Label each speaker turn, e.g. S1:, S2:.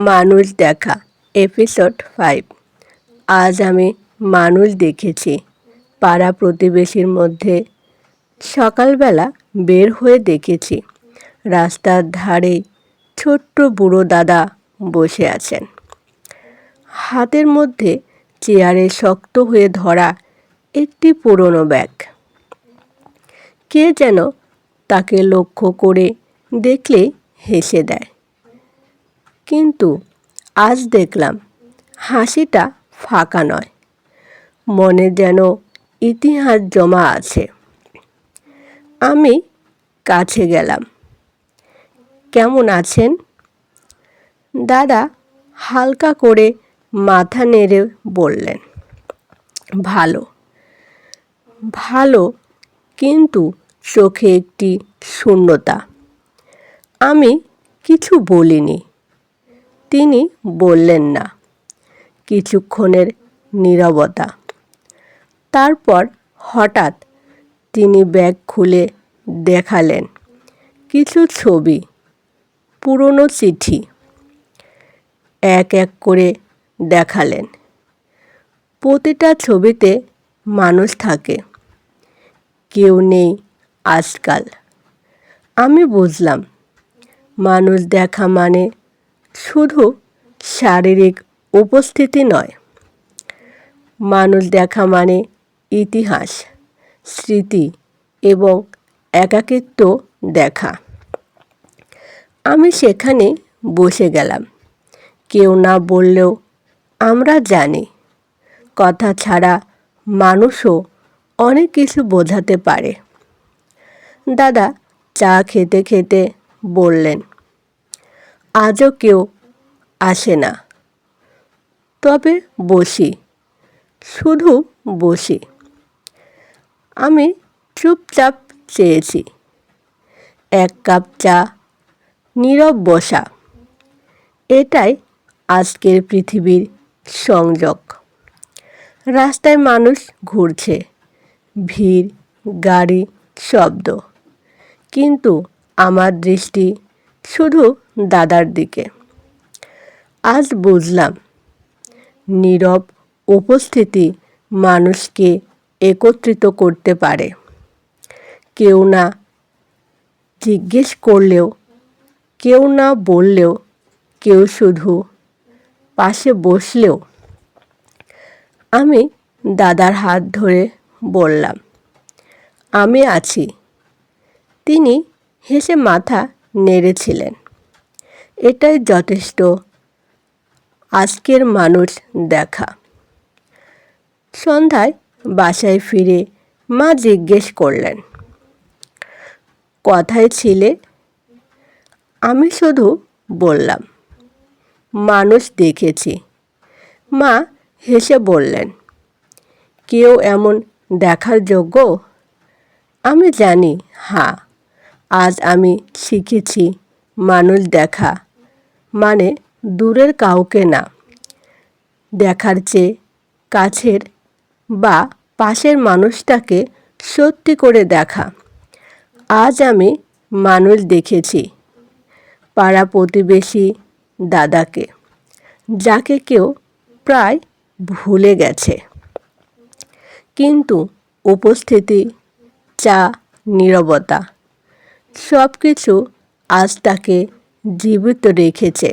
S1: মানুষ দেখা এপিসোড 5। আজ আমি মানুষ দেখেছি পাড়া প্রতিবেশীর মধ্যে। সকালবেলা বের হয়ে দেখেছি রাস্তার ধারে ছোট্ট বুড়ো দাদা বসে আছেন, হাতের মধ্যে চেয়ারে শক্ত হয়ে ধরা একটি পুরনো ব্যাগ। কে যেন তাকে লক্ষ্য করে দেখলে হেসে দেয়, কিন্তু আজ দেখলাম হাসিটা ফাঁকা নয়, মনে যেন ইতিহাস জমা আছে। আমি কাছে গেলাম। কেমন আছেন? দাদা হালকা করে মাথা নেড়ে বললেন, ভালো। ভালো, কিন্তু চোখে একটি শূন্যতা। আমি কিছু বলিনি, তিনি বললেন না। কিছুক্ষণের নীরবতা। তারপর হঠাৎ তিনি ব্যাগ খুলে দেখালেন কিছু ছবি, পুরনো চিঠি। এক এক করে দেখালেন। প্রতিটা ছবিতে মানুষ থাকে, কেউ নেই আজকাল। আমি বুঝলাম, মানুষ দেখা মানে শুধু শারীরিক উপস্থিতি নয়, মানুষ দেখা মানে ইতিহাস, স্মৃতি এবং একাকিত্ব দেখা। আমি সেখানে বসে গেলাম। কেউ না বললেও আমরা জানি, কথা ছাড়া মানুষও অনেক কিছু বোঝাতে পারে। দাদা চা খেতে খেতে বললেন, আজও কেউ আসে না, তবে বসি, শুধু বসি। আমি চুপচাপ চেয়েছি। এক কাপ চা, নীরব বসা, এটাই আজকের পৃথিবীর সংযোগ। রাস্তায় মানুষ ঘুরছে, ভিড়, গাড়ি, শব্দ, কিন্তু আমার দৃষ্টি শুধু দাদার দিকে। আজ বুঝলাম, নীরব উপস্থিতি মানুষকে একত্রিত করতে পারে। কেউ না জিজ্ঞেস করলেও, কেউ না বললেও, কেউ শুধু পাশে বসলেও। আমি দাদার হাত ধরে বললাম, আমি আছি। তিনি হেসে মাথা নেড়েছিলেন। এটাই যথেষ্ট আজকের মানুষ দেখা। সন্ধ্যায় বাসায় ফিরে মা জিজ্ঞেস করলেন, কোথায় ছিলে? আমি শুধু বললাম, মানুষ দেখেছি। মা হেসে বললেন, কেউ এমন দেখার যোগ্য? আমি জানি, হ্যাঁ, আজ আমি শিখেছি মানুষ দেখা মানে দূরের কাউকে না, দেখার চেয়ে কাছের বা পাশের মানুষটাকে সত্যি করে দেখা। আজ আমি মানুষ দেখেছি, পাড়া প্রতিবেশী দাদাকে, যাকে কেউ প্রায় ভুলে গেছে, কিন্তু উপস্থিতি, চা, নীরবতা, সব কিছু আজ তাকে জীবিত রেখেছে।